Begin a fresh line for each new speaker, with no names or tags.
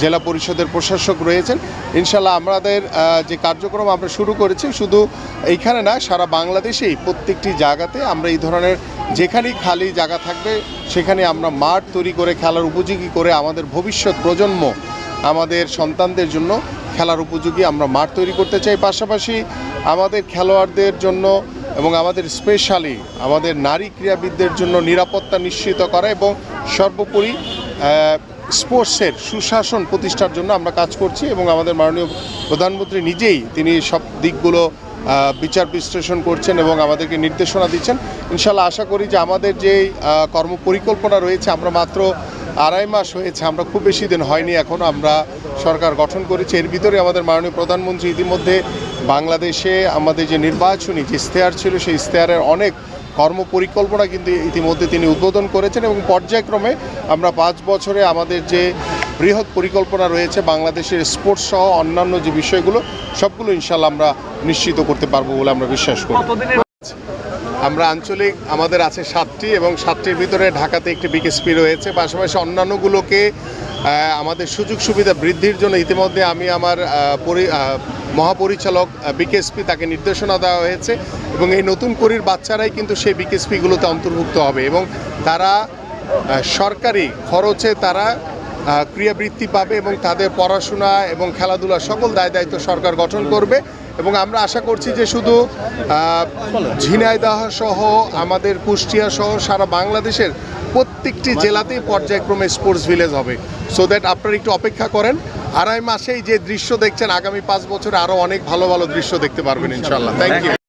জেলা পরিষদের প্রশাসক রয়েছেন। ইনশাল্লাহ আমাদের যে কার্যক্রম আমরা শুরু করেছি শুধু এইখানে না, সারা বাংলাদেশেই প্রত্যেকটি জায়গাতে আমরা এই ধরনের যেখানেই খালি জায়গা থাকবে সেখানে আমরা মাঠ তৈরি করে খেলার উপযোগী করে আমাদের ভবিষ্যৎ প্রজন্ম, আমাদের সন্তানদের জন্য খেলার উপযোগী আমরা মাঠ তৈরি করতে চাই। পাশাপাশি আমাদের খেলোয়াড়দের জন্য এবং আমাদের স্পেশালি আমাদের নারী ক্রীড়াবিদদের জন্য নিরাপত্তা নিশ্চিত করা এবং সর্বোপরি স্পোর্টসের সুশাসন প্রতিষ্ঠার জন্য আমরা কাজ করছি এবং আমাদের মাননীয় প্রধানমন্ত্রী নিজেই তিনি সব দিকগুলো বিচার বিশ্লেষণ করছেন এবং আমাদেরকে নির্দেশনা দিচ্ছেন। ইনশাল্লাহ আশা করি যে আমাদের যে কর্মপরিকল্পনা রয়েছে, আমরা মাত্র 2.5 মাস হয়েছে, আমরা খুব বেশি দিন হয়নি এখনও আমরা সরকার গঠন করেছি। এর ভিতরে আমাদের মাননীয় প্রধানমন্ত্রী ইতিমধ্যে বাংলাদেশে আমাদের যে নির্বাচনী যে ইশতেহার ছিল সেই ইশতেহারের অনেক কর্মপরিকল্পনা কিন্তু ইতিমধ্যে তিনি উদ্বোধন করেছেন এবং পর্যায়ক্রমে আমরা 5 বছরে আমাদের যে বৃহৎ পরিকল্পনা রয়েছে বাংলাদেশের স্পোর্টস সহ অন্যান্য যে বিষয়গুলো সবগুলো ইনশাল্লাহ আমরা নিশ্চিত করতে পারবো বলে আমরা বিশ্বাস করি। আমরা আঞ্চলিক আমাদের আছে 7টি এবং 7টির ভিতরে ঢাকাতে একটি বিকেএসপি রয়েছে। পাশাপাশি অন্যান্যগুলোকে আমাদের সুযোগ সুবিধা বৃদ্ধির জন্য ইতিমধ্যে আমি আমার মহাপরিচালক বিকেএসপি তাকে নির্দেশনা দেওয়া হয়েছে এবং এই নতুন করির বাচ্চারাই কিন্তু সেই বিকেএসপিগুলোতে অন্তর্ভুক্ত হবে এবং তারা সরকারি খরচে তারা ক্রীড়াবৃত্তি পাবে এবং তাদের পড়াশোনা এবং খেলাধুলা সকল দায় দায়িত্ব সরকার গঠন করবে এবং আমরা আশা করছি যে শুধু ঝিনাইদহ সহ আমাদের কুষ্টিয়া সহ সারা বাংলাদেশের প্রত্যেকটি জেলাতেই পর্যায়ক্রমে স্পোর্টস ভিলেজ হবে। সো দ্যাট আপনারা একটু অপেক্ষা করেন, 2.5 মাসেই যে দৃশ্য দেখছেন আগামী 5 বছরে আরও অনেক ভালো ভালো দৃশ্য দেখতে পারবেন ইনশাল্লাহ। Thank you.